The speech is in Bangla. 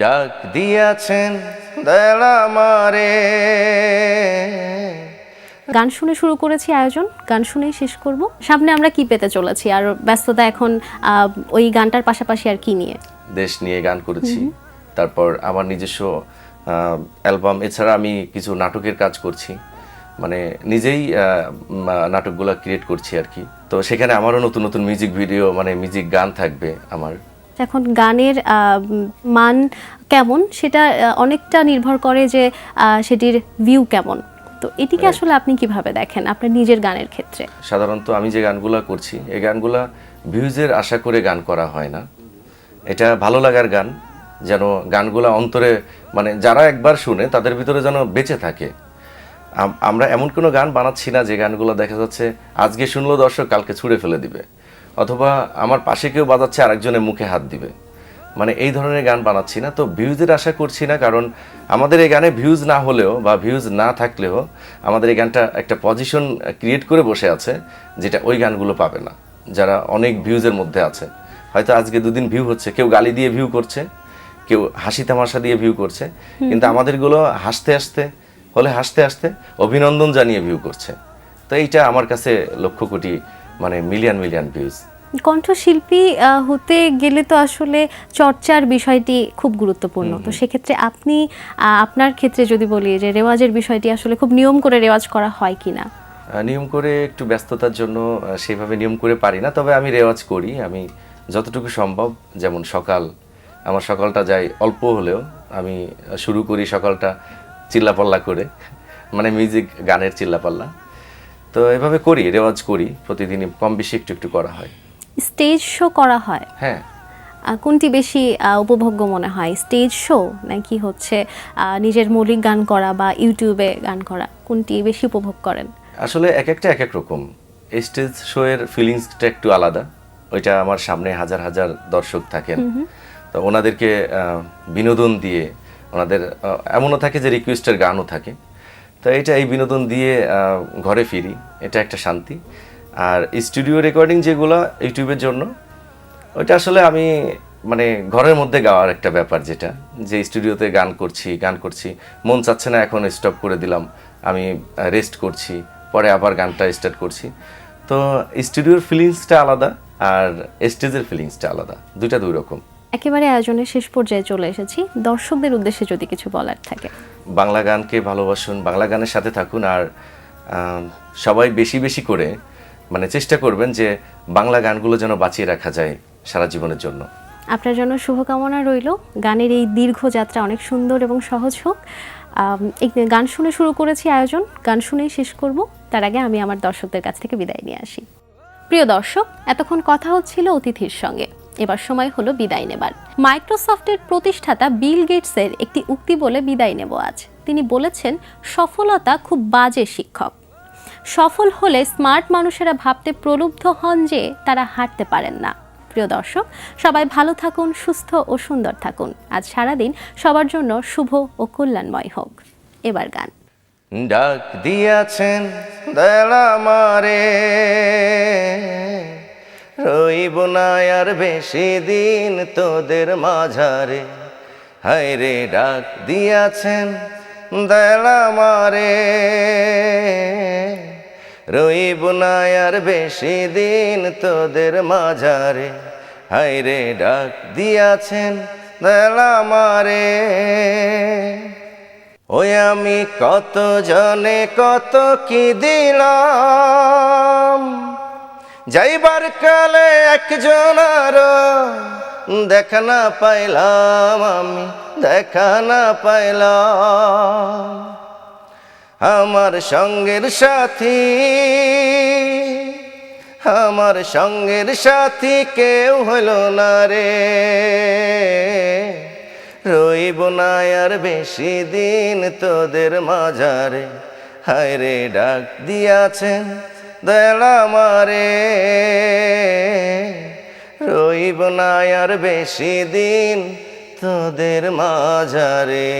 ডাক দিয়াছেন দয়াল আমারে। গান শুনে শুরু করেছি আয়োজন, গান শুনেই শেষ করব। সামনে আমরা কি পেতে চলেছি, আর ব্যস্ততা এখন ওই গানটার পাশাপাশি আর কি নিয়ে? দেশ নিয়ে গান করেছি, তারপর আমার নিজস্ব অ্যালবাম, এছাড়া আমি কিছু নাটকের কাজ করছি, মানে নিজেই নাটকগুলো ক্রিয়েট করছি আর কি। তো সেখানে আমারও নতুন নতুন মিউজিক ভিডিও, মানে মিউজিক গান থাকবে আমার। এখন গানের মান কেমন সেটা অনেকটা নির্ভর করে যে সেটির ভিউ কেমন। তো এটিকে আসলে আপনি কিভাবে দেখেন আপনার নিজের গানের ক্ষেত্রে? সাধারণত আমি যে গানগুলো করছি, এই গানগুলা ভিউজের আশা করে গান করা হয় না। এটা ভালো লাগার গান, যেন গানগুলা অন্তরে, মানে যারা একবার শুনে তাদের ভিতরে যেন বেঁচে থাকে। আমরা এমন কোনো গান বানাচ্ছি না যে গানগুলো দেখা যাচ্ছে আজকে শুনলো দর্শক কালকে ছুঁড়ে ফেলে দিবে, অথবা আমার পাশে কেউ বাজাচ্ছে আরেকজনের মুখে হাত দিবে, মানে এই ধরনের গান বানাচ্ছি না। তো ভিউজের আশা করছি না, কারণ আমাদের এই গানে ভিউজ না হলেও বা ভিউজ না থাকলেও আমাদের এই গানটা একটা পজিশন ক্রিয়েট করে বসে আছে, যেটা ওই গানগুলো পাবে না যারা অনেক ভিউজের মধ্যে আছে। হয়তো আজকে দুদিন ভিউ হচ্ছে, কেউ গালি দিয়ে ভিউ করছে, কেউ হাসি তামাশা দিয়ে ভিউ করছে, কিন্তু আমাদেরগুলো হাসতে হাসতে অভিনন্দন জানিয়ে ভিউ করছে। তো এইটা আমার কাছে লক্ষ কোটি, মানে মিলিয়ন মিলিয়ন ভিউজ। কণ্ঠশিল্পী হতে গেলে তো আসলে চর্চার বিষয়টি খুব গুরুত্বপূর্ণ। তো সেক্ষেত্রে আপনি আপনার ক্ষেত্রে যদি বলি যে রেওয়াজের বিষয়টি আসলে খুব নিয়ম করে রেওয়াজ করা হয় কিনা? নিয়ম করে একটু ব্যস্ততার জন্য সেভাবে নিয়ম করে পারি না, তবে আমি রেওয়াজ করি আমি যতটুকু সম্ভব। যেমন আমার সকালটা যাই অল্প হলেও, আমি শুরু করি সকালটা চিল্লাপাল্লা করে, মানে মিউজিক গানের চিল্লাপাল্লা। তো এভাবে করি, রেওয়াজ করি, প্রতিদিনই কম বেশি একটু একটু করা হয়। স্টেজ শো করা হয়? হ্যাঁ। কোনটি বেশি উপভোগ্য মনে হয়, স্টেজ শো নাকি হচ্ছে নিজের মৌলিক গান করা বা ইউটিউবে গান করা, কোনটি বেশি উপভোগ করেন? আসলে এক একটা এক এক রকম। স্টেজ শো এর ফিলিংসটা একটু আলাদা, ওইটা আমার সামনে হাজার হাজার দর্শক থাকেন, তো ওনাদেরকে বিনোদন দিয়ে, ওনাদের এমনও থাকে যে রিকোয়েস্টের গানও থাকে, তো এই বিনোদন দিয়ে ঘরে ফিরি, এটা একটা শান্তি। আর স্টুডিও রেকর্ডিং যেগুলো ইউটিউবের জন্য, ওইটা আসলে আমি মানে ঘরের মধ্যে গাওয়ার একটা ব্যাপার, যেটা যে স্টুডিওতে গান করছি, মন চাচ্ছে না, এখন স্টপ করে দিলাম, আমি রেস্ট করছি, পরে আবার গানটা স্টার্ট করছি। তো স্টুডিওর ফিলিংসটা আলাদা আর স্টেজের ফিলিংসটা আলাদা, দুইটা দুই রকম। একেবারে আয়োজনের শেষ পর্যায়ে চলে এসেছি, দর্শকদের উদ্দেশ্যে যদি কিছু বলার থাকে। বাংলা গানকে ভালোবাসুন, বাংলা গানের সাথে থাকুন, আর সবাই বেশি বেশি করে মানে চেষ্টা করবেন যে বাংলা গানগুলো যেন বাঁচিয়ে রাখা যায় সারা জীবনের জন্য। আপনার জন্য শুভকামনা রইল, গানের এই দীর্ঘ যাত্রা অনেক সুন্দর এবং সহজ হোক। এই গান শুনে শুরু করেছি আয়োজন, গান শুনেই শেষ করব। তার আগে আমি আমার দর্শকদের কাছ থেকে বিদায় নিয়ে আসি। প্রিয় দর্শক, এতক্ষণ কথা হচ্ছিল অতিথির সঙ্গে, এবার সময় হলো বিদায় নেবার। মাইক্রোসফটের প্রতিষ্ঠাতা বিল গেটসের একটি উক্তি বলে বিদায় নেব আজ। তিনি বলেছেন, সফলতা খুব বাজে শিক্ষক। সফল হলে স্মার্ট মানুষেরা ভাবতে প্রলুব্ধ হন যে তারা হাঁটতে পারেন না। প্রিয় দর্শক, সবাই ভালো থাকুন, সুস্থ ও সুন্দর থাকুন। আজ সারাদিন সবার জন্য শুভ ও কল্যাণময় হোক। এবার গান। ডাক দিয়াছেন দয়াল আমারে, রইব না আর বেশি দিন তোদের মাঝারে। হায় রে ডাক দিয়াছেন দয়াল আমারে, রইব না আর বেশি দিন তোদের মাঝারে। হায় রে ডাক দিয়াছেন দয়াল আমারে। ওই আমি কত জনে কত কি দিলাম, যাইবার কালে একজনার দেখা না পাইলাম, আমি দেখা না পাইলাম। আমার সঙ্গের সাথী কেউ হলো না রে, রইব না আর বেশি দিন তোদের মাঝারে। হায় রে ডাক দিয়াছেন দয়াল আমারে, রইব না আর বেশি দিন তোদের মাঝারে।